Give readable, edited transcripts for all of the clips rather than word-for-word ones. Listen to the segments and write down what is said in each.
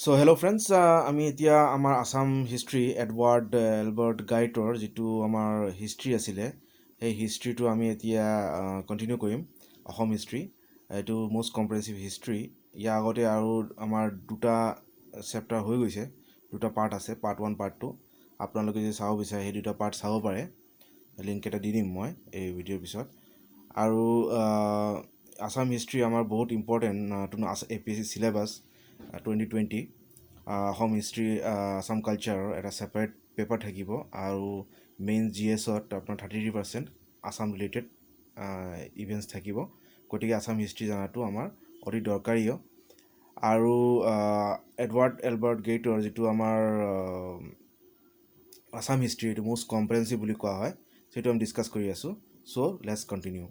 So hello friends, আমি এতিয়া আমাৰ আসাম হিষ্ট্ৰী এডৱাৰ্ড এলবাৰ্ট গাইটৰ যিটো আমাৰ হিষ্ট্ৰী আছিলে সেই হিষ্ট্ৰীটো আমি এতিয়া কণ্টিনিউ কৰিম। অসম হিষ্ট্ৰী এইটো মোষ্ট কম্প্ৰেহেনচিভ হিষ্ট্ৰী। ইয়াৰ আগতে আৰু আমাৰ দুটা চেপ্টাৰ হৈ গৈছে, দুটা পাৰ্ট আছে, পাৰ্ট 1 পাৰ্ট 2। আপোনালোকে যদি চাব বিচাৰে সেই দুটা পাৰ্ট চাব পাৰে, লিংক এটা দি দিম মই এই ভিডিঅ'ৰ পিছত। আৰু আসাম হিষ্ট্ৰী আমাৰ বহুত important APSC syllabus 2020। Assam history Assam কালচাৰৰ এটা ছেপাৰেট পেপাৰ থাকিব আৰু মেইন GSত আপোনাৰ 33% আসাম ৰিলেটেড ইভেণ্টছ থাকিব। গতিকে আসাম হিষ্ট্ৰী জনাটো আমাৰ অতি দৰকাৰীও। আৰু এডৱাৰ্ড এলবাৰ্ট গেইটৰ যিটো আমাৰ আসাম হিষ্ট্ৰী, এইটো মোষ্ট কম্প্ৰেহেনচিভ বুলি কোৱা হয়, সেইটো আমি ডিছকাছ কৰি আছোঁ। So' let's continue.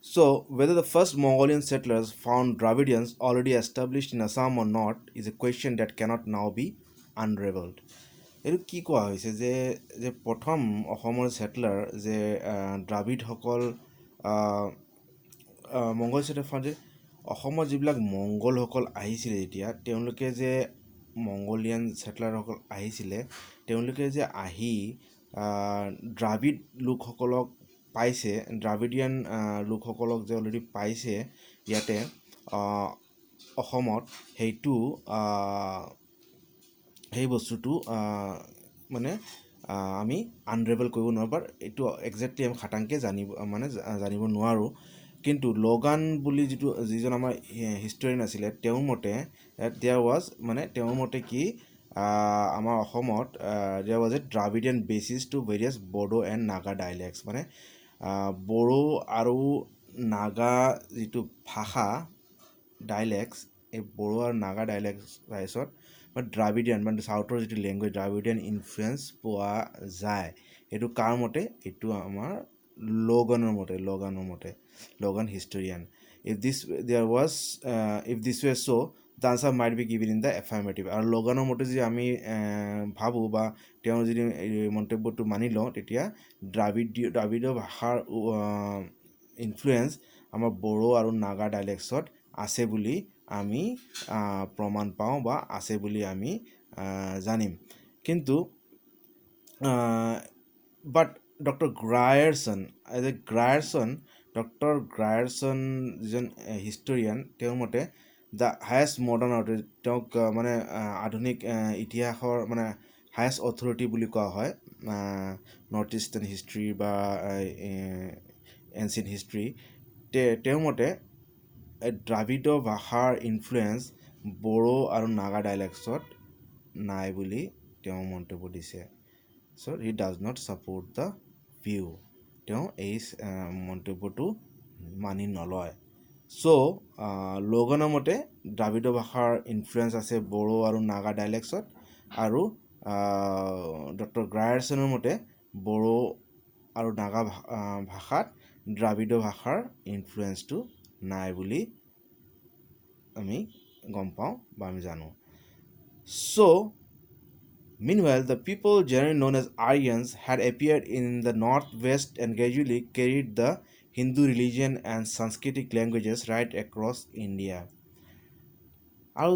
So, whether the first Mongolian settlers found Dravidians already established in Assam or not is a question that cannot now be unraveled. এইটো কি কোৱা হৈছে যে প্ৰথম অসমৰ ছেটলাৰ যে দ্ৰাবিডসকল মংগল ছেটলাৰ যে অসমৰ যিবিলাক মংগলসকল আহিছিলে, যেতিয়া তেওঁলোকে যে মংগোলিয়ান ছেটলাৰসকল আহিছিলে, তেওঁলোকে যে আহি দ্ৰাবিড লোকসকলক পাইছে, দ্ৰাবিডিয়ান লোকসকলক যে অলৰেডি পাইছে ইয়াতে অসমত, সেই বস্তুটো মানে আমি আনৰেভেল কৰিব নোৱাৰোঁ, বাট এইটো একজেক্টলি আমি খাটাংকৈ জানিব নোৱাৰোঁ। কিন্তু লগান বুলি যিজন আমাৰ হিষ্টৰিয়ান আছিলে, তেওঁৰ মতে তেওঁৰ মতে কি আমাৰ অসমত there was a Dravidian basis to various Bodo and Naga dialects. মানে বড়ো আৰু নাগা যিটো ভাষা ডাইলেক্টছ, এই বড়ো আৰু নাগা ডাইলেক্টছত দ্ৰাবিডিয়ান চাউথৰ যিটো লেংগুৱেজ, দ্ৰাবিডিয়ান ইনফ্লুৱেঞ্চ পোৱা যায়। এইটো কাৰ মতে? এইটো আমাৰ Logan historian. If this way so' the answer might be given in the affirmative. আৰু লগানৰ মতে যদি আমি ভাবোঁ বা তেওঁৰ যদি মন্তব্যটো মানি লওঁ, তেতিয়া দ্ৰাবিড়ীয় ভাষাৰ ইনফ্লুৱেঞ্চ আমাৰ বড়ো আৰু নাগা ডাইলেক্টছত আছে বুলি আমি প্ৰমাণ পাওঁ বা আছে বুলি আমি জানিম। কিন্তু বাট ডক্টৰ গ্ৰায়াৰছন যিজন হিষ্টৰিয়ান, তেওঁৰ মতে দ্য হায়েষ্ট মডাৰ্ণ অথৰিটি, তেওঁক আধুনিক ইতিহাসৰ হায়েষ্ট অথৰিটি বুলি কোৱা হয় নৰ্থ ইষ্টাৰ্ণ হিষ্ট্ৰী বা এনচিয়েণ্ট হিষ্ট্ৰী। তেওঁৰ মতে দ্ৰাবিড় ভাষাৰ ইনফ্লুৱেঞ্চ বড়ো আৰু নাগা ডাইলেক্টছত নাই বুলি তেওঁ মন্তব্য দিছে। So' he does not support the view. তেওঁ এই মন্তব্যটো মানি নলয়। চ' লগানৰ মতে দ্ৰাবিড় ভাষাৰ ইনফ্লুৱেঞ্চ আছে বড়ো আৰু নাগা ডাইলেক্টছত, আৰু ডক্টৰ গ্ৰায়াৰছনৰ মতে বড়ো আৰু নাগা ভাষাত দ্ৰাবিড় ভাষাৰ ইনফ্লুৱেঞ্চটো নাই বুলি আমি গম পাওঁ বা আমি জানো। চ' meanwhile, the people generally known as Aryans had appeared in the northwest and gradually carried the Hindu religion and Sanskritic languages right across India. আৰু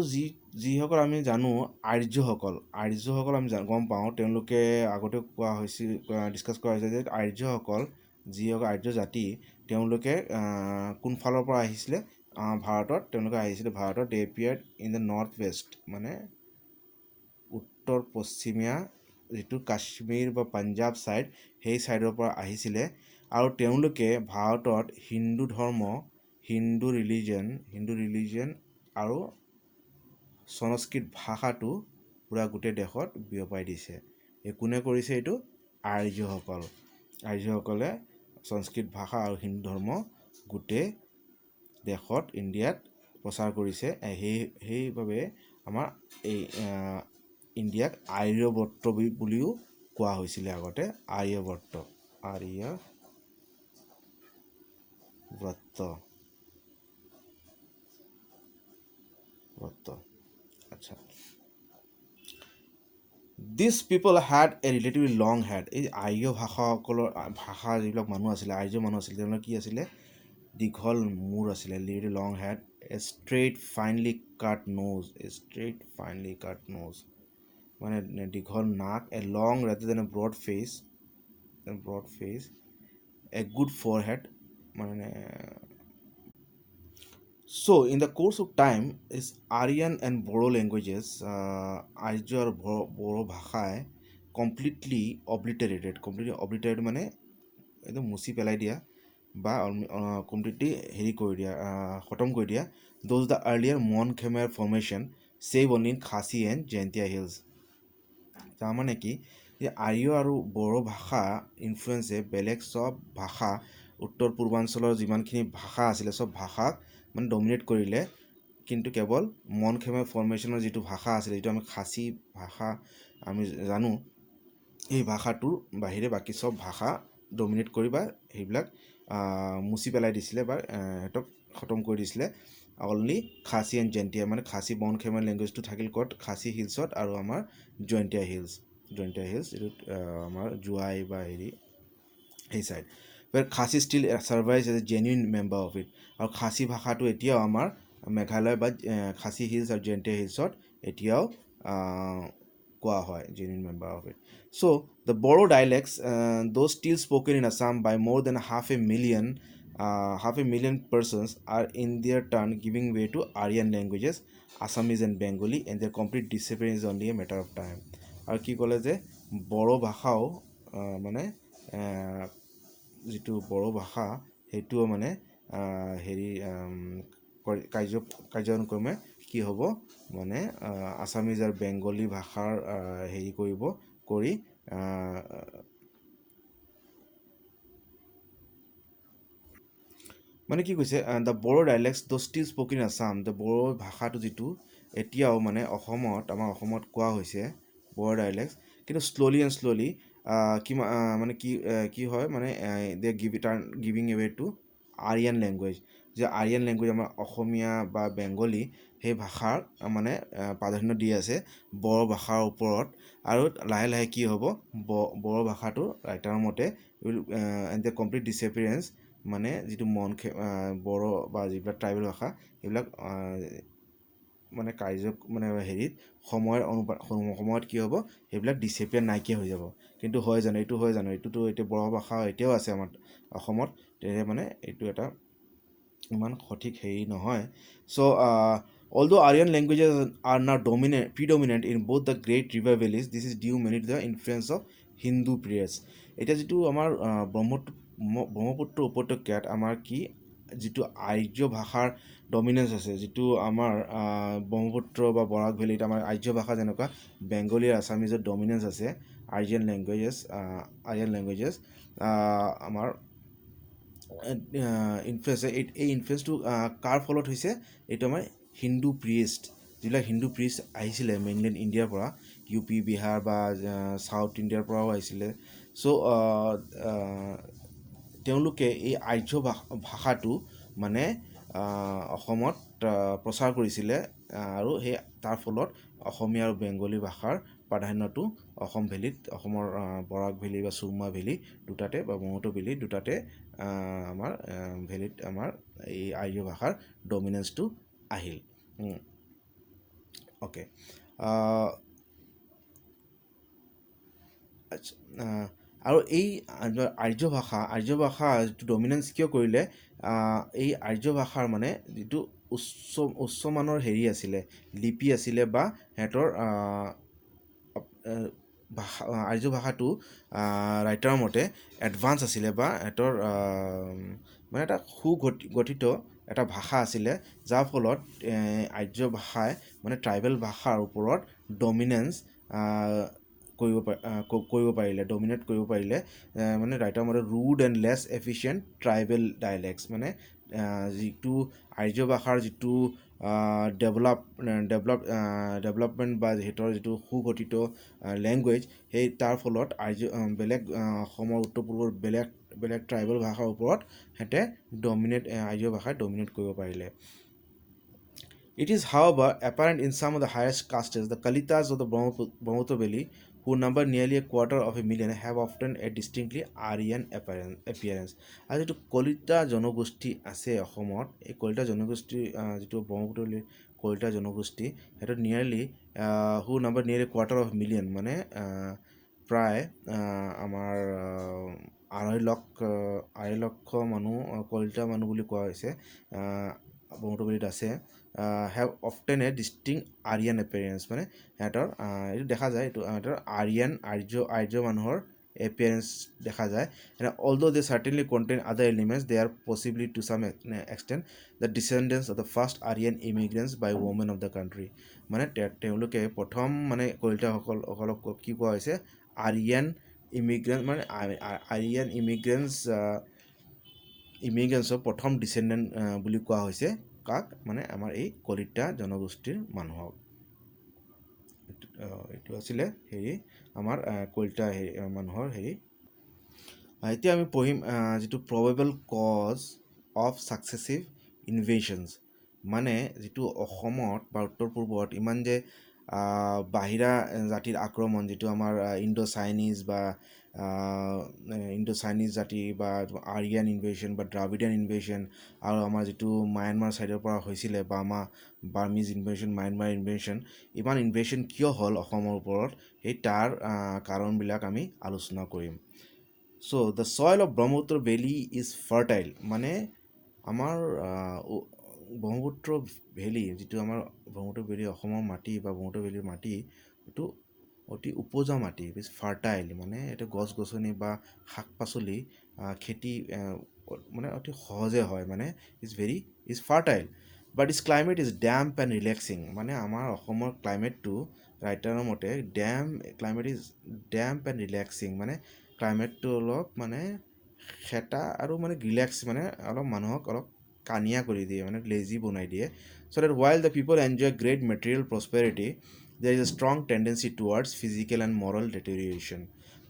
যিসকল আমি জানো আৰ্যসকল আমি গম পাওঁ, তেওঁলোকে আগতে ডিছকাছ কৰা হৈছে যে যিসকল আৰ্য জাতি, তেওঁলোকে কোন ফালৰ পৰা আহিছিলে ভাৰতত? তেওঁলোকে আহিছিলে ভাৰতত দে appeared in the north west, মানে উত্তৰ পশ্চিমীয়া যিটো কাশ্মীৰ বা পাঞ্জাৱ ছাইড, সেই ছাইডৰ পৰা আহিছিলে। আৰু তেওঁলোকে ভাৰতত হিন্দু ধৰ্ম, হিন্দু ৰিলিজন আৰু সংস্কৃত ভাষাটো পূৰা গোটেই দেশত বিয়পাই দিছে। কোনে কৰিছে এইটো? আৰ্যসকলে সংস্কৃত ভাষা আৰু হিন্দু ধৰ্ম গোটেই দেশত, ইণ্ডিয়াত প্ৰচাৰ কৰিছে। সেইবাবে আমাৰ এই ইণ্ডিয়াক আৰ্যভট্ট বুলিও কোৱা হৈছিলে আগতে। আৰ্যভট্ট। আচ্ছা। দিছ পিপল had a relatively long head. এই আৰ্য ভাষা যিবিলাক মানুহ আছিলে, আৰ্য মানুহ আছিলে, তেওঁলোকৰ কি আছিলে? দীঘল মূৰ আছিলে, relatively long head a straight finely cut nose, a straight finely cut nose, মানে দীঘল নাক, a long rather than a broad face, a good forehead, মানে so in the course of time is Aryan and Boro languages, আৰ্য আৰু বড়ো ভাষাই completely obliterated মানে একদম মুচি পেলাই দিয়া বা কমপ্লিটলি হেৰি কৰি দিয়া, খতম কৰি দিয়া those the earlier Mon Khmer formation save only in Khasi and Jaintia hills. তাৰমানে কি যে আৰ্য আৰু বড়ো ভাষা ইনফ্লুৱেঞ্চে বেলেগ চব ভাষা উত্তৰ পূৰ্বাঞ্চলৰ যিমানখিনি ভাষা আছিলে চব ভাষাক মানে ডমিনেট কৰিলে, কিন্তু কেৱল মন খেমৰ ফৰ্মেশ্যনৰ যিটো ভাষা আছিলে, যিটো আমি খাচী ভাষা আমি জানো, এই ভাষাটোৰ বাহিৰে বাকী চব ভাষা ডমিনেট কৰি বা সেইবিলাক মুচি পেলাই দিছিলে বা সিহঁতক খতম কৰি দিছিলে। অনলি খাচী এণ্ড জেণ্টিয়া, মানে খাচী বন খেমৰ লেংগুৱেজটো থাকিল ক'ত, খাচী হিলছত আৰু আমাৰ জয়ন্তীয়া হিলছ এইটোত আমাৰ জোৱাই বা হেৰি সেই side, but Khasi still survive as a genuine member of it. আৰু খাচী ভাষাটো এতিয়াও আমাৰ মেঘালয় বা খাচী হিলছ আৰু জয়ন্তীয়া হিলছত এতিয়াও কোৱা হয়, genuine member of it. So' the Bodo dialects those still spoken in Assam by more than half a million persons are in their turn giving way to Aryan languages, Assamese and Bengali, and their complete disappearance is only a matter of time. আৰু কি ক'লে যে বড়ো ভাষাও মানে যিটো বড়ো ভাষা সেইটোও মানে হেৰি কাৰ্যক্ৰমে কি হ'ব মানে আছামিজ আৰু বেংগলী ভাষাৰ হেৰি কৰি মানে কি কৈছে, the Bodo dialects the still spoken Assam, the Bodo ভাষাটো যিটো এতিয়াও মানে আমাৰ অসমত কোৱা হৈছে বড়ো ডাইলেক্টছ, কিন্তু শ্ল'লি মানে কি হয় মানে they giving away to Aryan language, যে আৰিয়ান লেংগুৱেজ আমাৰ অসমীয়া বা বেংগলী সেই ভাষাৰ মানে প্ৰাধান্য দি আছে বড়ো ভাষাৰ ওপৰত। আৰু লাহে লাহে কি হ'ব, বড়ো ভাষাটো ৰাইটাৰৰ মতে এণ্ড দ্য কমপ্লিট ডিছএপিয়াৰেঞ্চ, মানে যিটো বড়ো বা যিবিলাক ট্ৰাইবেল ভাষা সেইবিলাক মানে মানে হেৰিত সময়ত কি হ'ব, সেইবিলাক ডিছএপিয়াৰ নাইকিয়া হৈ যাব। কিন্তু হয় জানো এইটোতো এতিয়া বড়ো ভাষা এতিয়াও আছে আমাৰ অসমত, তেহে মানে এইটো এটা ইমান সঠিক হেৰি নহয়। চ' although Aryan languages are now predominant in both the Great River valleys, this is due mainly to the influence of Hindu prayers. এতিয়া যিটো আমাৰ ব্ৰহ্মপুত্ৰ উপত্যকাত আমাৰ কি যিটো আৰ্য ভাষাৰ ডমিনেঞ্চ আছে, যিটো আমাৰ ব্ৰহ্মপুত্ৰ বা বৰাক ভেলীত আমাৰ আৰ্য ভাষা যেনেকুৱা বেংগলী আৰু আছামিজৰ ডমিনেঞ্চ আছে, আৰ্য়ান লেংগুৱেজেছ আমাৰ ইনফ্লুৱেঞ্চ, এই ইনফ্লুৱেঞ্চটো কাৰ ফলত হৈছে, এইটো আমাৰ হিন্দু প্ৰিষ্ট, যিবিলাক হিন্দু প্ৰিষ্ট আহিছিলে মেইনলেণ্ড ইণ্ডিয়াৰ পৰা, ইউ পি বিহাৰ বা ছাউথ ইণ্ডিয়াৰ পৰাও আহিছিলে। চ' তেওঁলোকে এই আৰ্য ভাষাটো মানে অসমত প্ৰচাৰ কৰিছিলে, আৰু সেই তাৰ ফলত অসমীয়া আৰু বেংগলী ভাষাৰ প্ৰাধান্যটো অসমৰ বৰাক ভেলী বা চুৰমা ভেলী দুটাতে বা ব্ৰহ্মপুত্ৰ ভেলী দুটাতে আমাৰ ভেলীত আমাৰ এই আৰ্য ভাষাৰ ডমিনেঞ্চটো আহিল। অ'কে, আৰু এই আৰ্য ভাষা যিটো ডমিনেঞ্চ কিয় কৰিলে, এই আৰ্য ভাষাৰ মানে যিটো উচ্চমানৰ হেৰি আছিলে, লিপি আছিলে বা সিহঁতৰ আৰ্য ভাষাটো ৰাইটাৰৰ মতে এডভান্স আছিলে বা সিহঁতৰ মানে এটা সুগঠিত এটা ভাষা আছিলে, যাৰ ফলত আৰ্য ভাষাই মানে ট্ৰাইবেল ভাষাৰ ওপৰত ডমিনেট কৰিব পাৰিলে, মানে ৰাইটাৰৰ মতে rude and less efficient tribal dialects, মানে যিটো আৰ্য ভাষাৰ যিটো ডেভেলপমেণ্ট বা সিহঁতৰ যিটো সুগঠিত লেংগুৱেজ, সেই তাৰ ফলত বেলেগ অসমৰ উত্তৰ পূৰ্বৰ বেলেগ ট্ৰাইবেল ভাষাৰ ওপৰত সিহঁতে আৰ্য ভাষাই ডমিনেট কৰিব পাৰিলে। It is, however, apparent in some of the highest castes, the Kalitas of the Brahmaputra Valley, who number nearly a quarter of a million, have often a distinctly Aryan appearance. আৰু যিটো কলিতা জনগোষ্ঠী আছে অসমত, এই কলিতা জনগোষ্ঠী যিটো ব্ৰহ্মপুত্ৰ কলিতা জনগোষ্ঠী, সেইটো নিয়াৰলি who number nearly a quarter of a million, মানে প্ৰায় আমাৰ 2.5 লক্ষ মানুহ কলিতা মানুহ বুলি কোৱা হৈছে ব্ৰহ্মপুত্ৰত আছে। have often a distinct Aryan appearance, মানে সিহঁতৰ এইটো দেখা যায়, এইটো সিহঁতৰ আৰ্য মানুহৰ এপিয়াৰেঞ্চ দেখা যায়। and although they certainly contain other elements, they are possibly to some extent the descendants of the first Aryan immigrants by women of the country, মানে তেওঁলোকে প্ৰথম মানে কলিতাসকলক কি কোৱা হৈছে, আৰিয়ান ইমিগ্ৰেণ্ট, মানে আৰিয়ান ইমিগ্ৰেণ্টছৰ প্ৰথম ডিচেণ্ডেণ্ট বুলি কোৱা হৈছে কাক, মানে আমাৰ এই কলিতা জনগোষ্ঠীৰ মানুহক। এইটো আছিলে হেৰি আমাৰ কলিতা মানুহৰ হেৰি। এতিয়া আমি পঢ়িম যিটো প্ৰবেবল কজ অফ ছাকচেছিভ ইনভেশ্যনছ, মানে যিটো অসমত বা উত্তৰ পূৰ্বত ইমান যে বাহিৰা জাতিৰ আক্ৰমণ, যিটো আমাৰ ইণ্ডো চাইনিজ জাতি বা আৰিয়ান ইনভেশ্যন বা দ্ৰাবিডিয়ান ইনভেশ্যন, আৰু আমাৰ যিটো মায়ানমাৰ ছাইডৰ পৰা হৈছিলে বা আমাৰ বাৰ্মিজ ইনভেশ্যন, মায়ানমাৰ ইনভেশ্যন, ইমান ইনভেশ্যন কিয় হ'ল অসমৰ ওপৰত, সেই তাৰ কাৰণবিলাক আমি আলোচনা কৰিম। So' the soil of Brahmaputra valley is fertile, মানে আমাৰ ব্ৰহ্মপুত্ৰ ভেলী, যিটো আমাৰ ব্ৰহ্মপুত্ৰ ভেলী অসমৰ মাটি বা ব্ৰহ্মপুত্ৰ ভেলীৰ মাটি, এইটো অতি উপজা মাটি, ইজ ফাৰ্টাইল, মানে এইটো গছ গছনি বা শাক পাচলি খেতি মানে অতি সহজে হয়, মানে is fertile, but is climate is damp and relaxing, মানে আমাৰ অসমৰ ক্লাইমেটটো ৰাইটাৰৰ মতে climate is damp and relaxing, মানে ক্লাইমেটটো অলপ মানে খেতা আৰু মানে ৰিলেক্স, মানে অলপ মানুহক অলপ কানিয়া কৰি দিয়ে, মানে লেজি বনাই দিয়ে। চ' that while the people enjoy great material prosperity, there is a strong tendency towards physical and moral deterioration,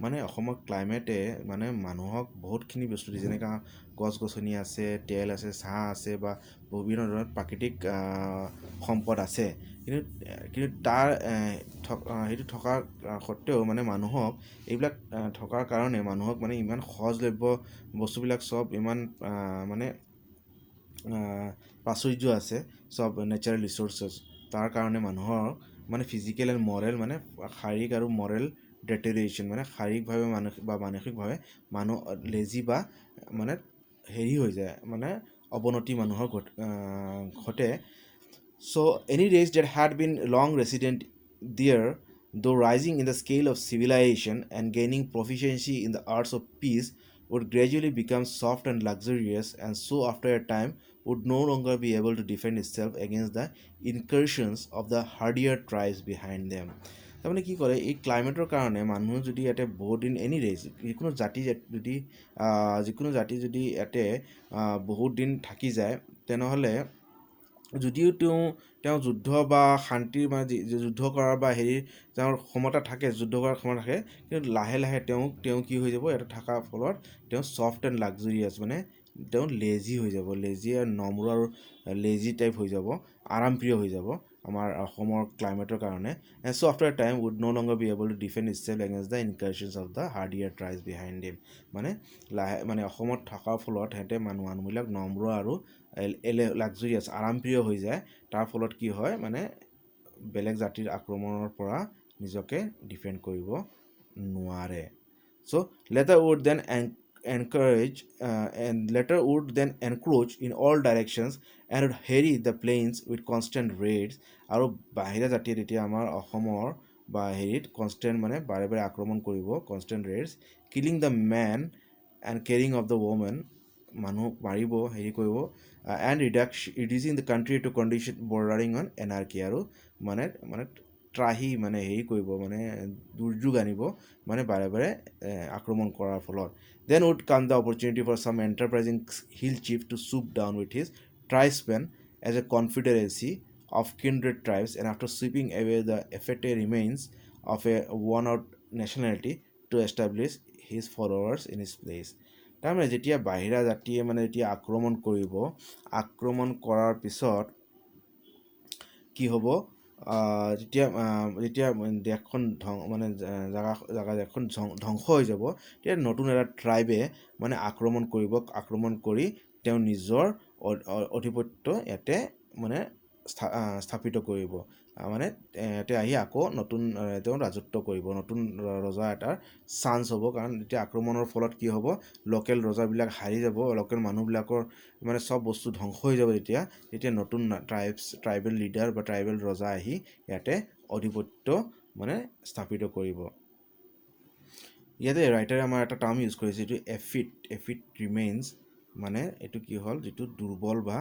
মানে অসমৰ ক্লাইমেটে মানে মানুহক বহুতখিনি বস্তু দিয়ে, যেনেকৈ গছ গছনি আছে, তেল আছে, চাহ আছে বা বিভিন্ন ধৰণৰ প্ৰাকৃতিক সম্পদ আছে, কিন্তু তাৰ সেইটো থকাৰ সত্ত্বেও মানে মানুহক এইবিলাক থকাৰ কাৰণে মানুহক মানে ইমান সহজলভ্য বস্তুবিলাক চব ইমান মানে প্ৰাচুৰ্য আছে, চব নেচাৰেল ৰিচোৰ্চেছ, তাৰ কাৰণে মানুহৰ মানে ফিজিকেল এণ্ড মৰেল, মানে শাৰীৰিক আৰু মৰেল ডেটেৰিয়েশ্যন, মানে শাৰীৰিকভাৱে মানসিকভাৱে মানুহ লেজি বা মানে হেৰি হৈ যায়, মানে অৱনতি মানুহৰ ঘটে। So any race that had been long resident there, though rising in the scale of civilization and gaining proficiency in the arts of peace, would gradually become soft and luxurious, and so after a time would no longer be able to defend itself against the incursions of the hardier tribes behind them. তাৰমানে কি কৰে, এই ক্লাইমেটৰ কাৰণে মানুহ যদি ইয়াতে বহুত দিন এনি ৰেজ যিকোনো জাতি যদি ইয়াতে বহুত দিন থাকি যায়, তেনেহ'লে যদিও তেওঁ যুদ্ধ বা শান্তিৰ মানে যুদ্ধ কৰাৰ বা হেৰিৰ তেওঁৰ ক্ষমতা থাকে, যুদ্ধ কৰাৰ ক্ষমতা থাকে, কিন্তু লাহে লাহে তেওঁ কি হৈ যাব, ইয়াতে থকাৰ ফলত তেওঁ ছফ্ট এণ্ড লাক্সাৰিয়াছ, মানে তেওঁ লেজি হৈ যাব, লেজি আৰু নম্ৰ আৰু লেজি টাইপ হৈ যাব, আৰামপ্ৰিয় হৈ যাব আমাৰ অসমৰ ক্লাইমেটৰ কাৰণে। And so' after time would no' longer be able to defend itself against the incursions of the hardier tribes behind them, মানে অসমত থকাৰ ফলত সিহঁতে মানুহবিলাক নম্ৰ আৰু লাক্সাৰিয়াছ আৰামপ্ৰিয় হৈ যায়, তাৰ ফলত কি হয়, মানে বেলেগ জাতিৰ আক্ৰমণৰ পৰা নিজকে ডিফেণ্ড কৰিব নোৱাৰে। So' later would then encroach in all directions and would harry the plains with constant raids, আৰু বাহিৰা জাতিয়ে তেতিয়া আমাৰ অসমৰ বা হেৰিত কনষ্টেণ্ট মানে বাৰে বাৰে আক্ৰমণ কৰিব, constant raids, killing the men and carrying off the women, মানুহ মাৰিব, হেৰি কৰিব, and reducing the country to condition bordering on anarchy, আৰু মানে ত্ৰাহি মানে হেৰি কৰিব, মানে দুৰ্যোগ আনিব, মানে বাৰে বাৰে আক্ৰমণ কৰাৰ ফলত। Then would come the opportunity for some enterprising hill chief to swoop down with his tribesmen as a confederacy of kindred tribes, and after sweeping away the effete remains of a worn-out nationality, to establish his followers in his place. তাৰমানে যেতিয়া বাহিৰা জাতিয়ে মানে যেতিয়া আক্ৰমণ কৰিব, আক্ৰমণ কৰাৰ পিছত কি হ'ব, যেতিয়া যেতিয়া দেশখন মানে জাগা দেশখন ধ্বংস হৈ যাব, তেতিয়া নতুন এটা ট্ৰাইবে মানে আক্ৰমণ কৰি তেওঁ নিজৰ আধিপত্য ইয়াতে মানে স্থাপিত কৰিব। মানে ইয়াতে আহি আকৌ নতুন তেওঁ ৰাজত্ব কৰিব, নতুন ৰজা এটাৰ চান্স হ'ব। কাৰণ এতিয়া আক্ৰমণৰ ফলত কি হ'ব, লোকেল ৰজাবিলাক হাৰি যাব, লোকেল মানুহবিলাকৰ মানে চব বস্তু ধ্বংস হৈ যাব। তেতিয়া নতুন ট্ৰাইবেল লিডাৰ বা ট্ৰাইবেল ৰজা আহি ইয়াতে আধিপত্য মানে স্থাপিত কৰিব। ইয়াতে ৰাইটাৰে আমাৰ এটা টাৰ্ম ইউজ কৰিছে, এইটো এফিট ৰিমেইনছ। মানে এইটো কি হ'ল, যিটো দুৰ্বল বা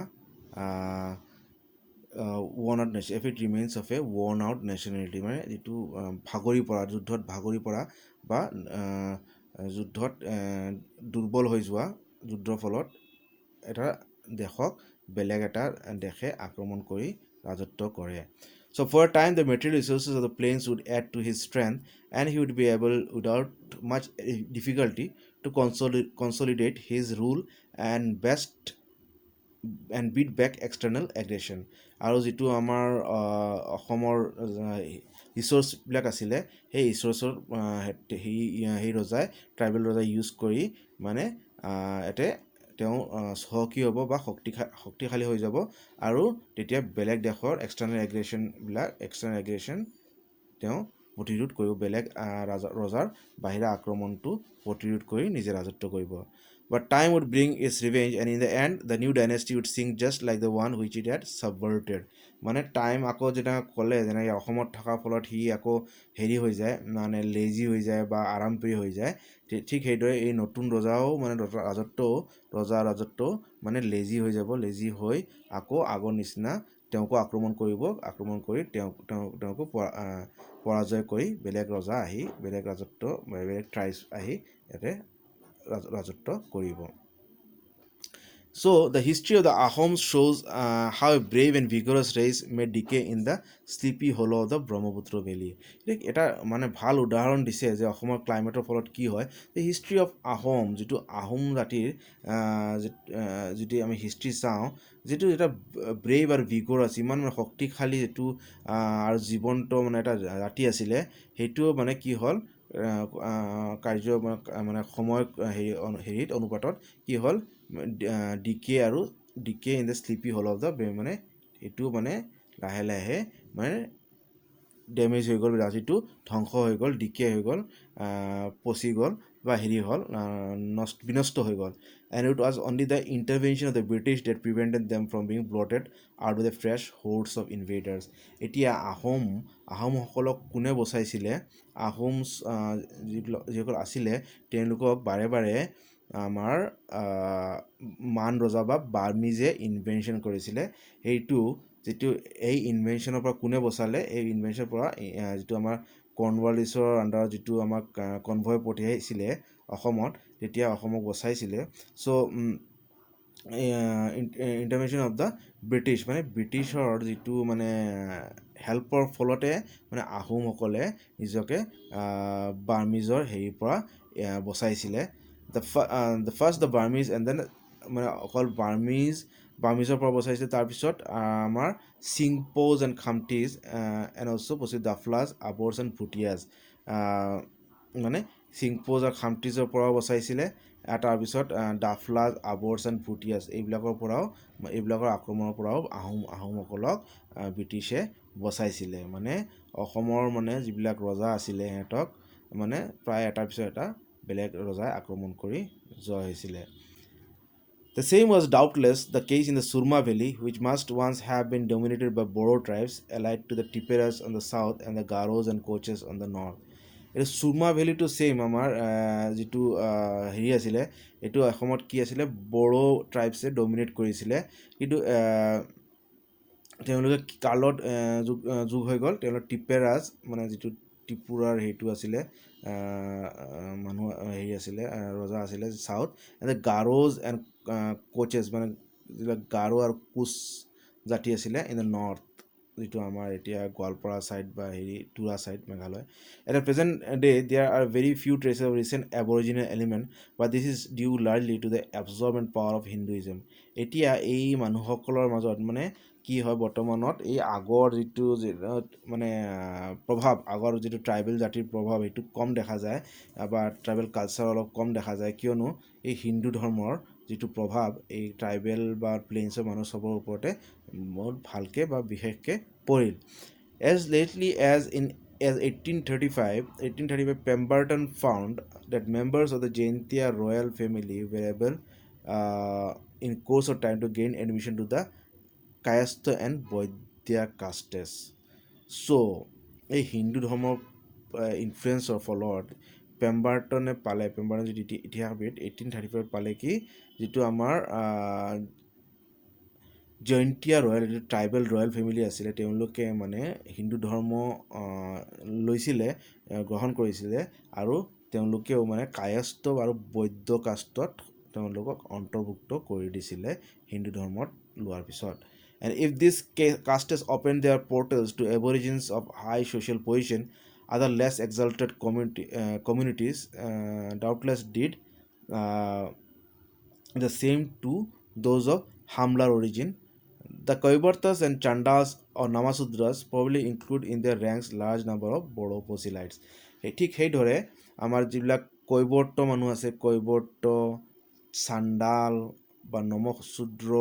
worn out nation, a fit remains of a worn out nationality, মানে যিটো যুদ্ধত ভাগৰি পৰা বা যুদ্ধত দুৰ্বল হৈ যোৱা, যুদ্ধৰ ফলত এটা দেশক বেলেগ এটা দেশে আক্ৰমণ কৰি ৰাজত্ব কৰে। So for a time, the material resources of the plains would add to his strength, and he would be able, without much difficulty, to consolidate his rule and beat back external aggression. আৰু যিটো আমাৰ অসমৰ ৰিচোৰ্চবিলাক আছিলে, সেই ৰিচোৰ্চৰ সেই ৰজাই, tribal ৰজাই use কৰি মানে ইয়াতে তেওঁ চহকী হ'ব বা শক্তিশালী হৈ যাব। আৰু তেতিয়া বেলেগ দেশৰ এক্সটাৰ্নেল এগ্ৰেশ্যন তেওঁ প্ৰতিৰোধ কৰিব, বেলেগ ৰজাৰ বাহিৰা আক্ৰমণটো প্ৰতিৰোধ কৰি নিজে ৰাজত্ব কৰিব। But time would bring its revenge, and in the end, the new dynasty would sink just like the one which it had subverted. মানে টাইম আকৌ যেনেকৈ ক'লে, যেনেকৈ অসমত থকাৰ ফলত সি আকৌ হেৰি হৈ যায়, মানে লেজি হৈ যায় বা আৰামপ্ৰিয় হৈ যায়, ঠিক সেইদৰে এই নতুন ৰজাও মানে ৰাজত্বও মানে লেজি হৈ যাব। লেজি হৈ আকৌ আগৰ নিচিনা তেওঁকো আক্ৰমণ কৰি তেওঁকো পৰাজয় কৰি বেলেগ ৰজা আহি, বেলেগ ট্ৰাইবছ আহি ইয়াতে ৰাজত্ব কৰিব। So the history of the Ahoms shows how a brave and vigorous race may decay in the sleepy hollow of the Brahmaputra Valley. এটা মানে ভাল উদাহৰণ দিছে যে অসমৰ ক্লাইমেটৰ ফলত কি হয়। the history of আহোম, যিটো আহোম জাতিৰ যদি আমি হিষ্ট্ৰী চাওঁ, যিটো এটা ব্ৰেভ আৰু ভিগৰাছ, ইমান মানে শক্তিশালী যিটো আৰু জীৱন্ত মানে এটা জাতি আছিলে, সেইটোও মানে কি হ'ল, মানে সময় হেৰিত অনুপাতত কি হ'ল, decay in the sleepy hall of the, মানে এইটো মানে লাহে লাহে মানে ডেমেজ হৈ গ'ল, ৰাজিটো ধ্বংস হৈ গ'ল, ডিকে হৈ গ'ল, পচি গ'ল বা হেৰি হ'ল, বিনষ্ট হৈ গ'ল। And it was only the intervention of the British that prevented them from being blotted out with the fresh hordes of invaders. এতিয়া আহোমসকলক কোনে বচাইছিলে? আহোম যিসকল আছিলে, তেওঁলোকক বাৰে বাৰে আমাৰ মান ৰজা বা বাৰ্মিজে ইনভেনশ্যন কৰিছিলে। যিটো এই ইনভেনশ্যনৰ পৰা কোনে বচালে? এই ইনভেনশ্যনৰ পৰা যিটো আমাৰ কৰ্ণৱালিছৰ আণ্ডাৰত যিটো আমাক কনভয় পঠিয়াইছিলে অসমত, তেতিয়া অসমক বচাইছিলে। চ' ইণ্টাৰভেনশ্যন অফ দ্য ব্ৰিটিছ, মানে ব্ৰিটিছৰ যিটো মানে হেল্পৰ ফলতে মানে আহোমসকলে নিজকে বাৰ্মিজৰ হেৰিৰ পৰা বচাইছিলে। The first the Burmese, and then মানে অকল বাৰ্মিজৰ পৰা বচাইছিলে। তাৰপিছত আমাৰ Singphos and Khamtis and also' পচিড দাফলাজ, আবৰ্ছ এণ্ড ভুটিয়াজ, মানে চিংপোজ আৰু খামটিজৰ পৰাও বচাইছিলে। তাৰপিছত দাফলাজ, আবৰ্ছ এণ্ড ভুটিয়াজ, এইবিলাকৰ আক্ৰমণৰ পৰাও আহোমসকলক ব্ৰিটিছে বচাইছিলে। মানে অসমৰ মানে যিবিলাক ৰজা আছিলে, সিহঁতক মানে প্ৰায় এটাৰ পিছত এটা বেলেগ ৰজাই আক্ৰমণ কৰি জয় হৈছিলে। The same was doubtless the case in the Surma Valley, which must once have been dominated by Boro tribes allied to the Tiperas on the south and the Garos and Koches on the north. এইটো চুৰমা ভেলীটো same আমাৰ যিটো হেৰি আছিলে, এইটো অসমত কি আছিলে, Bodo ট্ৰাইবছে dominate কৰিছিলে। কিন্তু তেওঁলোকে কালত যোগ হৈ গ'ল, তেওঁলোক টিপেৰাজ, মানে যিটো ত্ৰিপুৰাৰ হেৰিটো আছিলে, মানুহ হেৰি আছিলে, ৰজা আছিলে south, and the Garos and Koches, মানে যিবিলাক গাৰো আৰু কোচ জাতি আছিলে ইন দ্য নৰ্থ, যিটো আমাৰ এতিয়া গোৱালপাৰা ছাইড বা Tura side, Meghalaya. At the present day there are very few traces of recent aboriginal element, but this is due largely to the absorbent power of Hinduism. এতিয়া এই মানুহসকলৰ মাজত মানে কি হয় বৰ্তমানত এই আগৰ যিটো মানে প্ৰভাৱ, আগৰ যিটো ট্ৰাইবেল জাতিৰ প্ৰভাৱ সেইটো কম দেখা যায় বা ট্ৰাইবেল কালচাৰ অলপ কম দেখা যায়, কিয়নো এই হিন্দু ধৰ্মৰ যিটো প্ৰভাৱ এই ট্ৰাইবেল বা প্লেইনছৰ মানুহ চবৰ ওপৰতে বহুত ভালকৈ বা বিশেষকৈ পৰিল। As lately as in as 1835, Pemberton found that members of the Jaintia royal family were able in course of time to gain admission to the Kayastha and Boidya castes. So এই হিন্দু ধৰ্মৰ ইনফ্লুৱেঞ্চৰ ফলত পেম্বাৰ্টনে পালে, পেম্বাৰ্টন যিটো ইতিহাসবিদ 1835 পালে কি যিটো আমাৰ জয়ন্তীয়া ৰয়েল যিটো ট্ৰাইবেল ৰয়েল ফেমিলি আছিলে তেওঁলোকে মানে হিন্দু ধৰ্ম লৈছিলে, গ্ৰহণ কৰিছিলে, আৰু তেওঁলোকেও মানে কায়স্থ আৰু বৈদ্য কাষ্টত তেওঁলোকক অন্তৰ্ভুক্ত কৰি দিছিলে হিন্দু ধৰ্মত লোৱাৰ পিছত। And if these castes opened their portals to aborigines of high social position, other less exalted communities doubtless did the same to those of Hamlar origin. The Kaivartas and Chandas or Namasudras probably include in their ranks large number of Bodo proselytes. ঠিক সেইদৰে আমাৰ যিবিলাক কৈৱৰ্ত মানুহ আছে, কৈৱৰ্ত, চাণ্ডাল বা নমশূদ্ৰ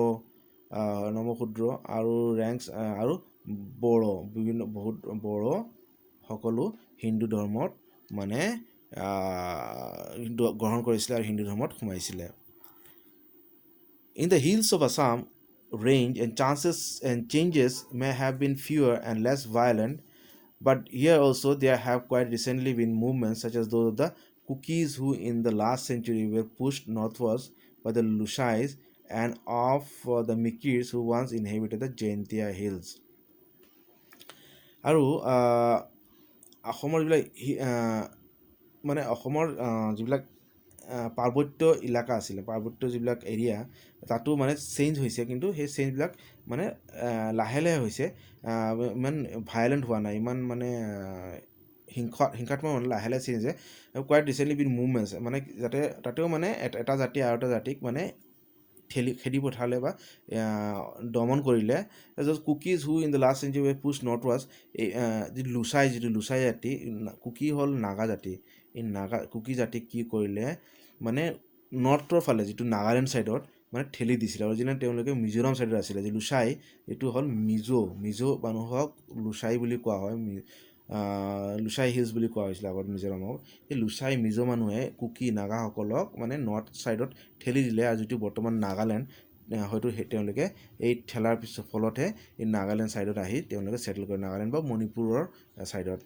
আৰু ranks আৰু বড়ো, বহুত বড়ো সকলো হিন্দু ধৰ্মত মানে গ্ৰহণ কৰিছিলে আৰু হিন্দু ধৰ্মত সোমাইছিলে। In the hills of Assam range and changes may have been fewer and less violent, but here also there have quite recently been movements such as those of the Kukis who in the last century were pushed northwards by the Lushais and of the Mikirs who once inhabited the Jaintia hills. আৰু অসমৰ যিবিলাক মানে অসমৰ যিবিলাক পাৰ্বত্য এলেকা আছিলে, পাৰ্বত্য যিবিলাক এৰিয়া তাতো মানে চেঞ্জ হৈছে, কিন্তু সেই চেঞ্জবিলাক মানে লাহে লাহে হৈছে, ইমান ভায়লেণ্ট হোৱা নাই, ইমান মানে হিংসাত্মক মানে লাহে লাহে চেঞ্জ হৈছে। কোৱাইট ৰিচেণ্টলি বিন মুভমেণ্টছ মানে যাতে তাতেও মানে এটা জাতি আৰু এটা জাতিক মানে খেদি পঠালে বা দমন কৰিলে। Cookies who in the last century push north was এই যিটো লুচাই জাতি, কুকি হ'ল নাগা জাতি, এই কুকি জাতিক কি কৰিলে মানে নৰ্থৰ ফালে যিটো নাগালেণ্ড ছাইডত মানে ঠেলি দিছিলে। অৰিজিনেল তেওঁলোকে মিজোৰাম ছাইডত আছিলে, যে লুচাই এইটো হ'ল মিজো মানুহক লুচাই বুলি কোৱা হয়, লুচাই হিলছ বুলি কোৱা হৈছিলে আগত মিজোৰামক। এই লুচাই মিজো মানুহে কুকি নাগাসকলক মানে নৰ্থ ছাইডত ঠেলি দিলে, আৰু যিটো বৰ্তমান নাগালেণ্ড হয়তো তেওঁলোকে এই ঠেলাৰ ফলতহে এই নাগালেণ্ড ছাইডত আহি তেওঁলোকে ছেটেল কৰে, নাগালেণ্ড বা মণিপুৰৰ ছাইডত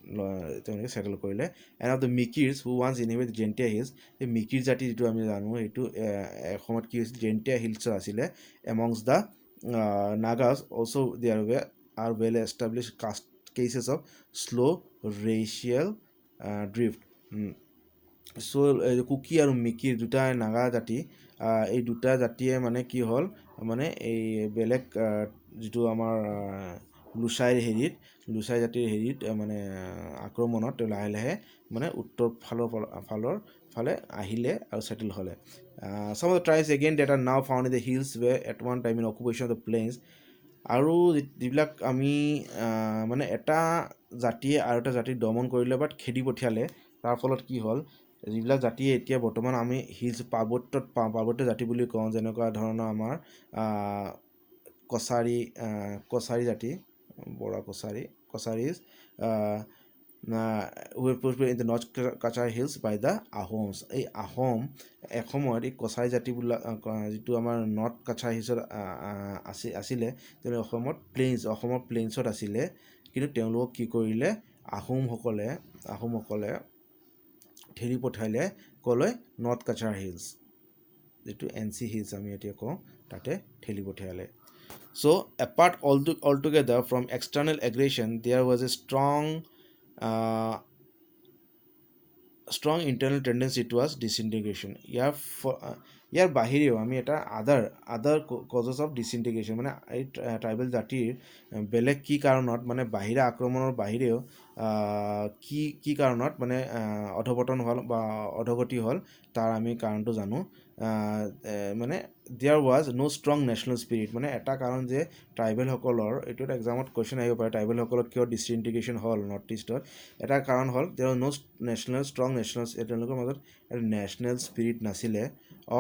তেওঁলোকে ছেটেল কৰিলে। And of the Mikirs who once inhabited Jaintia hills, এই মিকিৰ জাতি যিটো আমি জানো এইটো এসময়ত কি হৈছিল জেণ্টিয়া হিলছৰ আছিলে। Amongst the Nagas also' there are well established cases of slow racial drift. So Kuki আৰু মিকিৰ দুটা নাগা জাতি, এই দুটা জাতিয়ে মানে কি হ'ল মানে এই বেলেগ যিটো আমাৰ লুচাই জাতিৰ হেৰিত মানে আক্ৰমণত লাহে লাহে মানে উত্তৰ ফালে আহিলে আৰু ছেটেল হ'লে। Some of the tribes again that are now found in the hills were at one time in occupation of the plains. আৰু যিবিলাক আমি মানে এটা জাতিয়ে আৰু এটা জাতিক দমন কৰিলে বাট খেদি পঠিয়ালে, তাৰ ফলত কি হ'ল যিবিলাক জাতিয়ে এতিয়া বৰ্তমান আমি হিলছ পাৰ্বত্যত পাওঁ, পাৰ্বত্য জাতি বুলি কওঁ, যেনেকুৱা ধৰণৰ আমাৰ কছাৰী জাতি, Bora কছাৰীজ in the North Kachar Hills by the Ahoms. এই আহোম এসময়ত এই কছাৰী জাতিবিলাক যিটো আমাৰ নৰ্থ কাছাৰ হিলছত আছিলে, তেওঁলোকে অসমৰ প্লেইনছত আছিলে, কিন্তু তেওঁলোকক কি কৰিলে আহোমসকলে ঠেলি পঠাইলে ক'লৈ, নৰ্থ কাছাৰ হিলছ, যিটো NC হিলছ আমি এতিয়া কওঁ, তাতে ঠেলি পঠিয়ালে। So apart altogether from external aggression, there was a strong internal tendency towards disintegration. ইয়াৰ বাহিৰেও আমি এটা আদাৰ কজেছ অফ ডিসইণ্টিগ্ৰেশ্যন মানে এই ট্ৰাইবেল জাতিৰ বেলেগ কি কাৰণত মানে বাহিৰা আক্ৰমণৰ বাহিৰেও কি কাৰণত মানে অধপতন হ'ল বা অধগতি হ'ল তাৰ আমি কাৰণটো জানো মানে there was no' strong national spirit মানে এটা কাৰণ যে ট্ৰাইবেলসকলৰ এইটো এটা এক্সামত কুৱেশ্যন আহিব পাৰে ট্ৰাইবেলসকলৰ কিয় ডিছইণ্টিগ্ৰেশ্যন হ'ল নৰ্থ ইষ্টত এটা কাৰণ হ'ল দেয়াৰ ন' ষ্ট্ৰং নেশ্যনেল তেওঁলোকৰ মাজত এটা নেশ্যনেল স্পিৰিট নাছিলে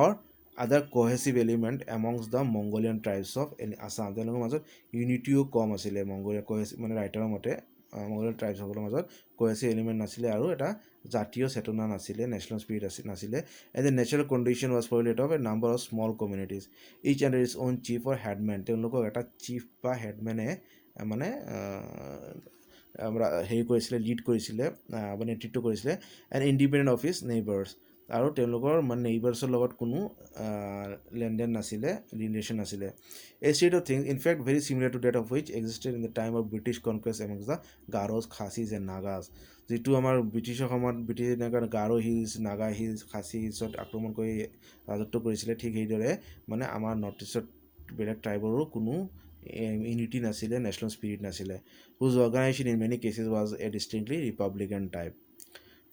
or other cohesive element amongst the Mongolian tribes of Assam তেওঁলোকৰ মাজত ইউনিটিও কম আছিলে মংগোলিয়া কোহেচিভ মানে ৰাইটাৰৰ মতে মংগোলিয়ান ট্ৰাইবছসকলৰ মাজত কোহেচিভ এলিমেণ্ট নাছিলে আৰু এটা জাতীয় চেতনা নাছিলে নেশ্যনেল স্পিৰিট নাছিলে and the natural condition was ফৰলেট of a number of small communities each and its own chief or headmen তেওঁলোকক এটা চিফ বা হেডমেনে মানে হেৰি কৰিছিলে লিড কৰিছিলে বা নেতৃত্ব কৰিছিলে and independent of his neighbours আৰু তেওঁলোকৰ মানে নেইবাৰ্ছৰ লগত কোনো লেনদেন নাছিলে ৰিলেশ্যন নাছিলে a state of things in fact very similar to that of which existed in the time of British conquest amongst the Garos Khasis and Nagas যিটো আমাৰ ব্ৰিটিছৰ সময়ত ব্ৰিটিছ এনেকুৱা গাৰো হিলছ নাগা হিলছ খাচী হিলছত আক্ৰমণ কৰি ৰাজত্ব কৰিছিলে ঠিক সেইদৰে মানে আমাৰ নৰ্থ ইষ্টত বেলেগ ট্ৰাইবৰো কোনো ইউনিটি নাছিলে নেশ্যনেল স্পিৰিট নাছিলে whose organization in many cases was a distinctly Republican type.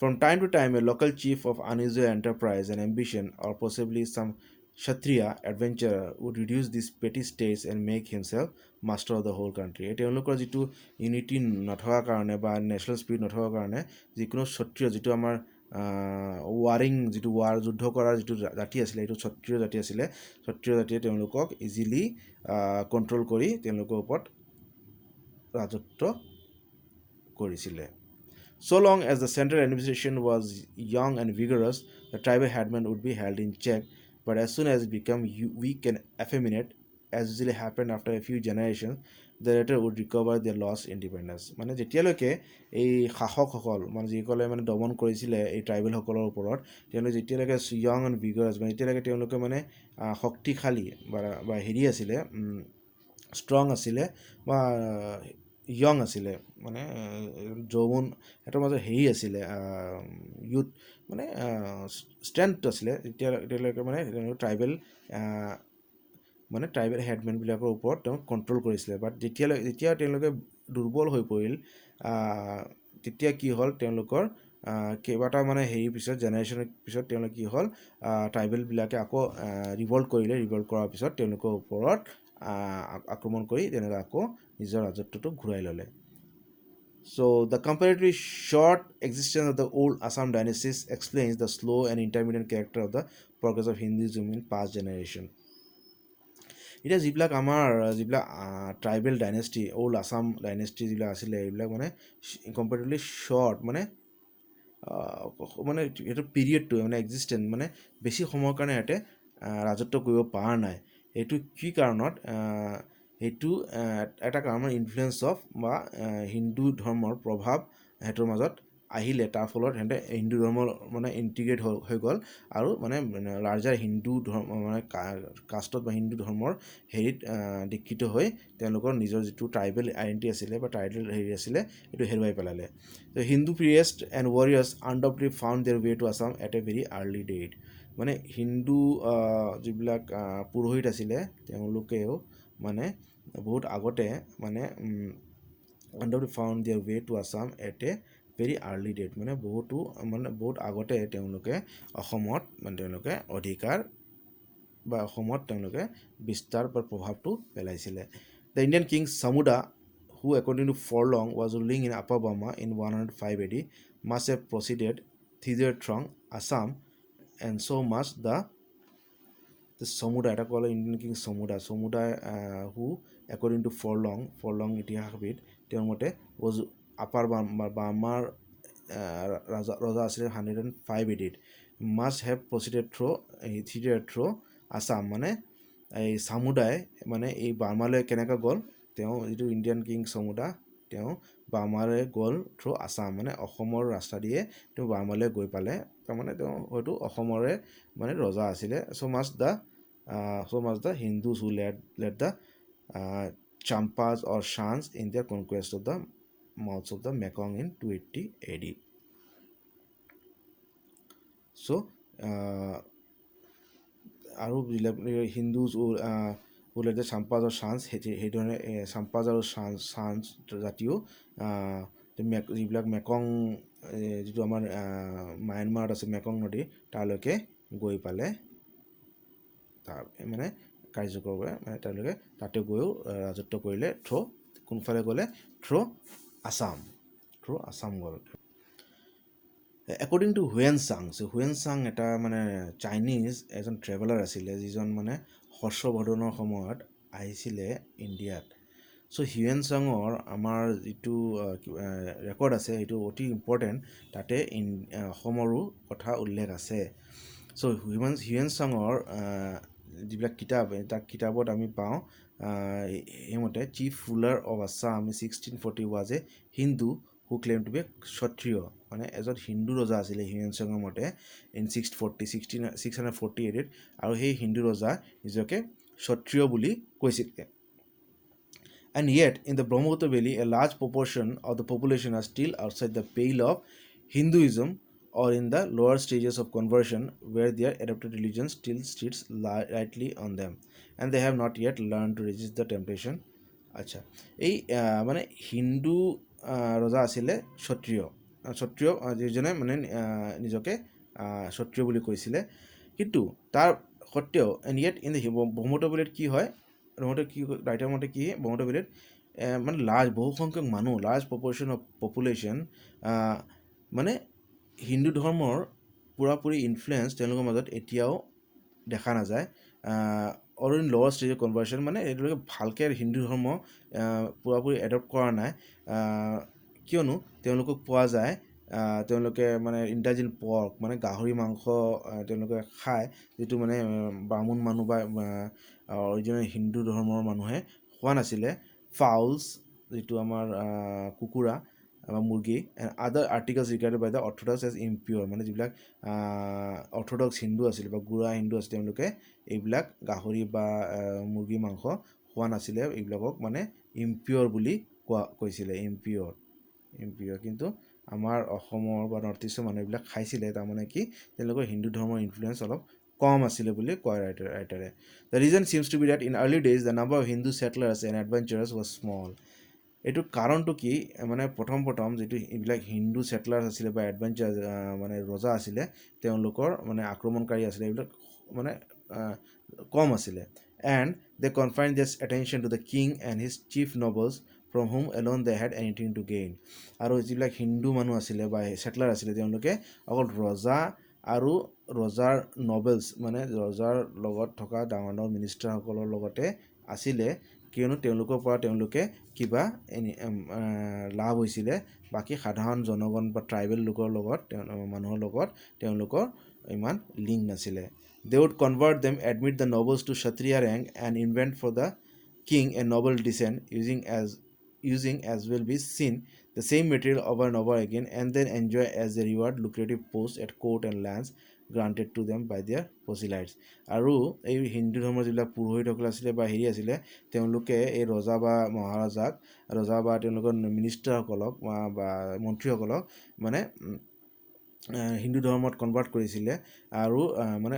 From time to time, a local chief of unusual enterprise and ambition, or possibly some Kshatriya adventurer, would reduce these petty states and make himself master of the whole country. তেওঁলোকৰ যিটো unity নথকাৰ কাৰণে বা national spirit নথকাৰ কাৰণে যিকোনো ক্ষত্ৰিয় যিটো আমাৰ ৱাৰিং যিটো যুদ্ধ কৰাৰ যিটো জাতি আছিলে এইটো ক্ষত্ৰিয় জাতি আছিলে ক্ষত্ৰিয় জাতিয়ে তেওঁলোকক ইজিলি কণ্ট্ৰল কৰি তেওঁলোকৰ ওপৰত ৰাজত্ব কৰিছিলে So long as the central administration was young and vigorous, the tribal headman would be held in check. But as soon as it became weak and effeminate, as usually happened after a few generations, the latter would recover their lost independence. মানে যেতিয়ালৈকে এই শাসকসকল মানে যিসকলে মানে দমন কৰিছিলে এই ট্ৰাইবেলসকলৰ ওপৰত তেওঁলোকে যেতিয়ালৈকে য়ং এণ্ড ভিগাৰাছ মানে যেতিয়ালৈকে তেওঁলোকে মানে শক্তিশালী বা হেৰি আছিলে ষ্ট্ৰং আছিলে বা য়ং আছিলে মানে যৌৱন সিহঁতৰ মাজত হেৰি আছিলে ইউথ মানে ষ্ট্ৰেংথ আছিলে এতিয়ালৈকে মানে ট্ৰাইবেল মানে ট্ৰাইবেল হেডমেনবিলাকৰ ওপৰত তেওঁ কণ্ট্ৰল কৰিছিলে বাট যেতিয়া তেওঁলোকে দুৰ্বল হৈ পৰিল তেতিয়া কি হ'ল তেওঁলোকৰ কেইবাটাও মানে হেৰিৰ পিছত জেনেৰেশ্যনৰ পিছত তেওঁলোকে কি হ'ল ট্ৰাইবেলবিলাকে আকৌ ৰিভল্ট কৰিলে ৰিভল্ট কৰাৰ পিছত তেওঁলোকৰ ওপৰত আক্ৰমণ কৰি তেওঁলোকে আকৌ নিজৰ ৰাজত্বটো ঘূৰাই ল'লে So the comparatively short existence of the old Assam dynasties explains the slow and intermittent character of the progress of Hinduism in past generation. এতিয়া যিবিলাক আমাৰ যিবিলাক tribal dynasty old Assam dynasty যিবিলাক আছিলে এইবিলাক মানে কম্পেৰেটিভলি শ্বৰ্ট মানে এইটো পিৰিয়ডটো মানে এক্সিষ্টেণ্ট মানে বেছি সময়ৰ কাৰণে সিহঁতে ৰাজত্ব কৰিব পৰা নাই এইটো কি কাৰণত এইটো এটা কাৰণ ইনফ্লুৱেঞ্চ অফ বা হিন্দু ধৰ্মৰ প্ৰভাৱ সিহঁতৰ মাজত আহিলে তাৰ ফলত সিহঁতে হিন্দু ধৰ্ম মানে ইণ্টিগ্ৰেট হৈ গ'ল আৰু মানে লাৰ্জাৰ হিন্দু ধৰ্ম মানে কাষ্টত বা হিন্দু ধৰ্মৰ হেৰিত দীক্ষিত হৈ তেওঁলোকৰ নিজৰ যিটো ট্ৰাইবেল আইডেণ্টিটি আছিলে বা ট্ৰাইবেল হেৰি আছিলে এইটো হেৰুৱাই পেলালে to' Hindu priests and warriors undoubtedly found their way to Assam at a very early date মানে হিন্দু যিবিলাক পুৰোহিত আছিলে তেওঁলোকেও মানে বহুত আগতে মানে undoubtedly found their way to Assam at a very early date মানে বহুত আগতে তেওঁলোকে অসমত মানে তেওঁলোকে অধিকাৰ বা অসমত তেওঁলোকে বিস্তাৰ বা প্ৰভাৱটো পেলাইছিলে the Indian king Samuda who according to Forlong was ruling in Upper Burma in 105 AD must have proceeded thither from Assam and so must the Samuda এটা ক'লে Indian king Samuda who according to Forlong ইতিহাসবিদ তেওঁৰ মতে was upper বাৰ্মাৰ ৰজা আছিলে 105 AD must have proceeded through Assam মানে এই চামুদাই মানে এই বাৰ্মালৈ কেনেকৈ গ'ল তেওঁ যিটো ইণ্ডিয়ান কিং চামুদা তেওঁ বাৰ্মালৈ গ'ল থ্ৰু আছাম মানে অসমৰ ৰাস্তা দিয়ে তেওঁ বাৰ্মালৈ গৈ পালে তাৰমানে তেওঁ হয়তো অসমৰে মানে ৰজা আছিলে so must the Hindus who led the Champas or Shans in their conquest of the mouths of the Mekong in 280 AD. So আৰু যিবিলাক হিন্দুজ ওলাই যে চাম্পাজ আৰু চান্স সেইধৰণে চাম্পাজ আৰু চান্স জাতীয় যিবিলাক মেকং যিটো আমাৰ মায়ানমাৰত আছে মেকং নদী তালৈকে গৈ পালে তাৰ মানে কাৰ্যকৰ কৰে মানে তেওঁলোকে তাতে গৈও ৰাজত্ব কৰিলে কোনফালে গ'লে থ্ৰু আছাম গ'ল। একৰ্ডিং টু হুয়েন চাং এটা মানে চাইনিজ এজন ট্ৰেভেলাৰ আছিলে যিজন মানে হৰ্ষবৰ্ধনৰ সময়ত আহিছিলে ইণ্ডিয়াত। চ' হিউৱেন চাঙৰ আমাৰ যিটো ৰেকৰ্ড আছে সেইটো অতি ইম্পৰ্টেণ্ট, তাতে অসমৰো কথা উল্লেখ আছে। চ' হিউৱেন চাঙৰ যিবিলাক কিতাপ তাৰ কিতাপত আমি পাওঁ সেইমতে chief ruler of Assam 1640 was a Hindu who claim to be Kshatriya, মানে এজন হিন্দু ৰজা আছিলে হিউৱেন চাঙৰ মতে ইন 648 আৰু সেই হিন্দু ৰজা নিজকে ক্ষত্ৰিয় বুলি কৈছিলে। And yet, in the Brahmaputra Valley, a large proportion of the population are still outside the pale of Hinduism or in the lower stages of conversion, where their adopted religion still sits lightly on them, and they have not yet learned to resist the temptation. আচ্ছা, এই মানে হিন্দু ৰজা আছিলে ক্ষত্ৰিয় যিজনে মানে নিজকে ক্ষত্ৰিয় বুলি কৈছিলে, কিন্তু তাৰ সত্ত্বেও and yet in the Brahmaputra ভেলীত কি হয়, ৰাইটাৰ মতে কি ব্ৰহ্মপুত্ৰ ভেলীত মানে বহু সংখ্যক মানুহ লাৰ্জ প্ৰপৰ্শ্যন অফ পপুলেশ্যন মানে হিন্দু ধৰ্মৰ পূৰাপূৰি ইনফ্লুৱেঞ্চ তেওঁলোকৰ মাজত এতিয়াও দেখা নাযায়। Or in lower stage of conversion, মানে এইটোলৈকে ভালকৈ হিন্দু ধৰ্ম পূৰাপূৰি এডপ্ট কৰা নাই, কিয়নো তেওঁলোকক পোৱা যায় তেওঁলোকে মানে ইণ্টাজিল পৰ্ক মানে গাহৰি মাংস তেওঁলোকে খায়, যিটো মানে ব্ৰাহ্মণ মানুহ বা অৰিজিনেল হিন্দু ধৰ্মৰ মানুহে খোৱা নাছিলে। ফাউলছ যিটো আমাৰ কুকুৰা বা মুৰ্গী, and other articles regarded by the orthodox as impure, মানে যিবিলাক অৰ্থডক্স হিন্দু আছিল বা গোড়া হিন্দু আছিল তেওঁলোকে এইবিলাক গাহৰি বা মুৰ্গী মাংস খোৱা নাছিলে, এইবিলাকক মানে ইম্পিয়ৰ বুলি কৈছিলে, ইম্পিয়ৰ। কিন্তু আমাৰ অসমৰ বা নৰ্থ ইষ্টৰ মানুহবিলাক খাইছিলে, তাৰমানে কি তেওঁলোকৰ হিন্দু ধৰ্মৰ ইনফ্লুৱেঞ্চ অলপ কম আছিলে বুলি কয় ৰাইটাৰে। The reason seems to be that in early days the number of Hindu settlers and adventurers was small. এইটোৰ কাৰণটো কি, মানে প্ৰথম যিটো এইবিলাক হিন্দু সেটলাৰ্ছ আছিলে বা এডভেঞ্চাৰ মানে ৰজা আছিলে, তেওঁলোকৰ মানে আক্ৰমণকাৰী আছিলে, এইবিলাক মানে কম আছিলে। And they confine their attention to the king and his chief nobles from whom alone they had anything to gain. আৰু যিবিলাক হিন্দু মানুহ আছিলে বা সেটলাৰ আছিলে তেওঁলোকে অকল ৰজা আৰু ৰজাৰ নবেলছ মানে ৰজাৰ লগত থকা ডাঙৰ ডাঙৰ মিনিষ্টাৰসকলৰ লগতে আছিলে, কিয়নো তেওঁলোকৰ পৰা তেওঁলোকে কিবা লাভ হৈছিলে, বাকী সাধাৰণ জনগণ বা ট্ৰাইবেল লোকৰ লগত মানুহৰ লগত তেওঁলোকৰ ইমান লিংক নাছিলে। They would convert them, admit the nobles to Kshatriya rank, and invent for the king a noble descent, using as will be seen the same material over and over again, and then enjoy as a reward lucrative posts at court and lands granted to them by their proselytes. আৰু এই হিন্দু ধৰ্মৰ যিবিলাক পুৰোহিতসকল আছিলে বা আছিলে, তেওঁলোকে এই ৰজা বা মহাৰাজাক বা তেওঁলোকৰ মিনিষ্টাৰসকলক বা মন্ত্ৰীসকলক মানে হিন্দু ধৰ্মত কনভাৰ্ট কৰিছিলে আৰু মানে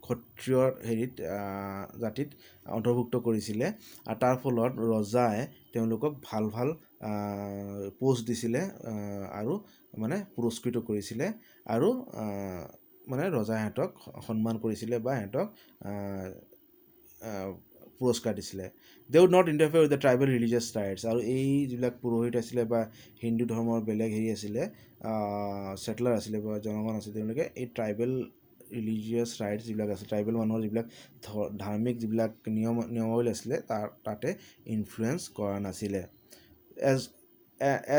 ক্ষত্ৰিয়ৰ জাতিত অন্তৰ্ভুক্ত কৰিছিলে, আৰু তাৰ ফলত ৰজাই তেওঁলোকক ভাল পোষ্ট দিছিলে আৰু মানে পুৰস্কৃত কৰিছিলে, আৰু মানে ৰজাই সিহঁতক সন্মান কৰিছিলে বা সিহঁতক পুৰস্কাৰ দিছিলে। They would not interfere with the tribal religious rites. আৰু এই যিবিলাক পুৰোহিত আছিলে বা হিন্দু ধৰ্মৰ বেলেগ আছিলে সেটলাৰ আছিলে বা জনগণ আছিলে, তেওঁলোকে এই ট্ৰাইবেল ৰিলিজিয়াছ ৰাইটছ যিবিলাক আছে, ট্ৰাইবেল মানুহৰ যিবিলাক ধাৰ্মিক যিবিলাক নিয়মাৱলী আছিলে তাতে ইনফ্লুৱেঞ্চ কৰা নাছিলে।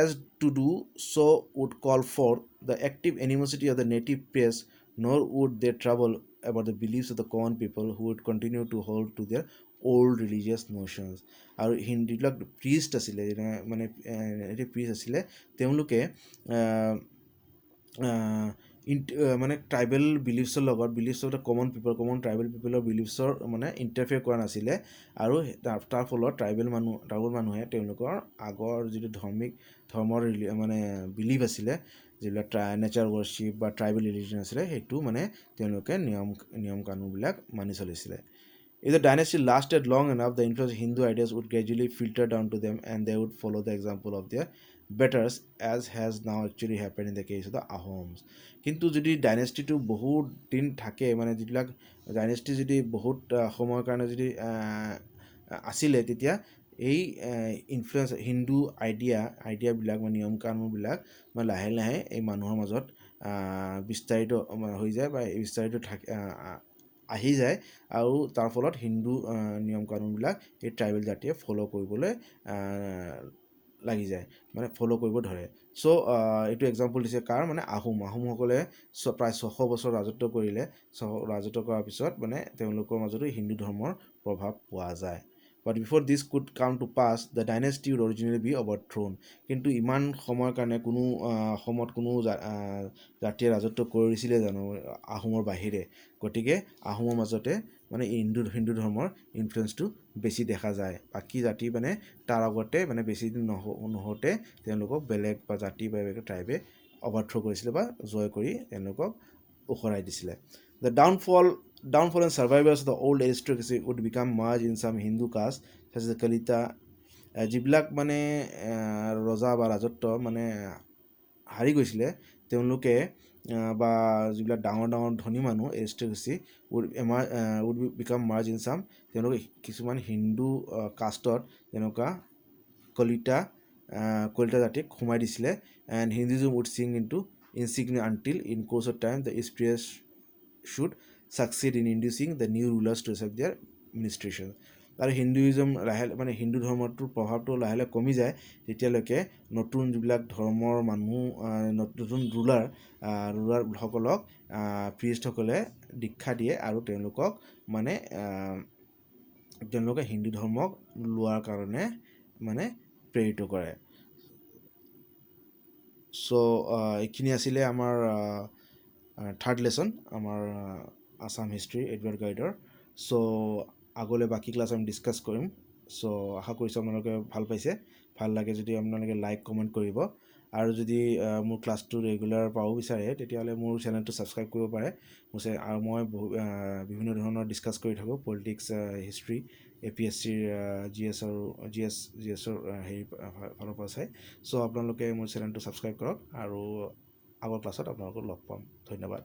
As to do so would call forth the active animosity of the native press, nor would they trouble about the beliefs of the common people who would continue to hold to their old religious notions. আৰু হিন্দুবিলাক Priest আছিলে, মানে Priest আছিলে, তেওঁলোকে মানে tribal বিলিভছৰ লগত common tribal পিপলৰ বিলিভছৰ মানে interfere কৰা নাছিলে আৰু তাৰ ফলত ট্ৰাইবেল মানুহে তেওঁলোকৰ আগৰ যিটো ধৰ্মৰ মানে বিলিভ আছিলে, যিবিলাক নেচাৰ ৱৰ্শ্বিপ বা ট্ৰাইবেল ৰিলিজন আছিলে, সেইটো মানে তেওঁলোকে নিয়ম কানুনবিলাক মানি চলিছিলে। If the dynasty lasted long enough, the influence of Hindu ideas would gradually filter down to them and they would follow the example of their betters, as has now actually happened in the case of the Ahoms. কিন্তু যদি ডাইনেষ্টিটো বহুত দিন থাকে, মানে যিবিলাক dynasty যদি বহুত সময়ৰ কাৰণে যদি আছিলে, তেতিয়া এই ইনফ্লুৱেঞ্চ হিন্দু আইডিয়াবিলাক বা নিয়ম কানুনবিলাক মানে লাহে লাহে এই মানুহৰ মাজত বিস্তাৰিত হৈ যায় বা বিস্তাৰিত আহি যায় আৰু তাৰ ফলত হিন্দু নিয়ম কানুনবিলাক এই ট্ৰাইবেল জাতিয়ে ফ'ল' কৰিবলৈ লাগি যায়, মানে ফ'ল' কৰিব ধৰে। চ' এইটো এক্সাম্পল দিছে কাৰ, মানে আহোমসকলে প্ৰায় 600 বছৰ ৰাজত্ব কৰিলে। ৰাজত্ব কৰাৰ পিছত মানে তেওঁলোকৰ মাজতো হিন্দু ধৰ্মৰ প্ৰভাৱ পোৱা যায়। But before this could come to pass, the dynasty would originally be overthrown. কিন্তু ইমান সময়ৰ কাৰণে অসমত কোনো জাতিয়ে ৰাজত্ব কৰিছিলে জানো আহোমৰ বাহিৰে? গতিকে আহোমৰ মাজতে মানে হিন্দু ধৰ্মৰ ইনফ্লুৱেঞ্চটো বেছি দেখা যায়। বাকী জাতি মানে তাৰ আগতে মানে বেছি দিন নহওঁতে তেওঁলোকক বেলেগ বা জাতি বা ট্ৰাইবে অভাৰথ্ৰ কৰিছিলে বা জয় কৰি তেওঁলোকক উখৰাই দিছিলে। The downfall and survivors of the old aristocracy would become merged in some Hindu caste such as the Kalita, যিবিলাক মানে ৰজা বা ৰাজত্ব মানে হাৰি গৈছিলে, তেওঁলোকে বা যিবিলাক ডাঙৰ ধনী মানুহ এৰিষ্টক্ৰেচি would become merged in some, তেওঁলোকে কিছুমান হিন্দু কাষ্টত তেনেকুৱা কলিতা জাতিক সোমাই দিছিলে। and Hinduism would sink into insignificance until in course of time the spirits should succeed in inducing the new rulers to accept their administration. আৰু হিন্দুইজম মানে হিন্দু ধৰ্মটোৰ প্ৰভাৱটো লাহে লাহে কমি যায় যেতিয়ালৈকে নতুন যিবিলাক ধৰ্মৰ মানুহ নতুন ৰুলাৰসকলক প্ৰিষ্টসকলে দীক্ষা দিয়ে আৰু তেওঁলোকে হিন্দু ধৰ্মক লোৱাৰ কাৰণে মানে প্ৰেৰিত কৰে। চ' এইখিনি আছিলে আমাৰ থাৰ্ড লেচন আমাৰ আছাম হিষ্ট্ৰী এডৱাৰ্ড গাইডৰ। চ' আগলৈ বাকী ক্লাছ আমি ডিছকাছ কৰিম। চ' আশা কৰিছোঁ আপোনালোকে ভাল পাইছে। ভাল লাগে যদি আপোনালোকে লাইক কমেণ্ট কৰিব আৰু যদি মোৰ ক্লাছটো ৰেগুলাৰ পাব বিচাৰে তেতিয়াহ'লে মোৰ চেনেলটো ছাবস্ক্ৰাইব কৰিব পাৰে। আৰু মই বিভিন্ন ধৰণৰ ডিছকাছ কৰি থাকোঁ পলিটিক্স, হিষ্ট্ৰী, APSCৰ জি এছৰ হেৰি ফালৰ পৰা চাই। চ' আপোনালোকে মোৰ চেনেলটো ছাবস্ক্ৰাইব কৰক আৰু আগৰ ক্লাছত আপোনালোকক লগ পাম। ধন্যবাদ।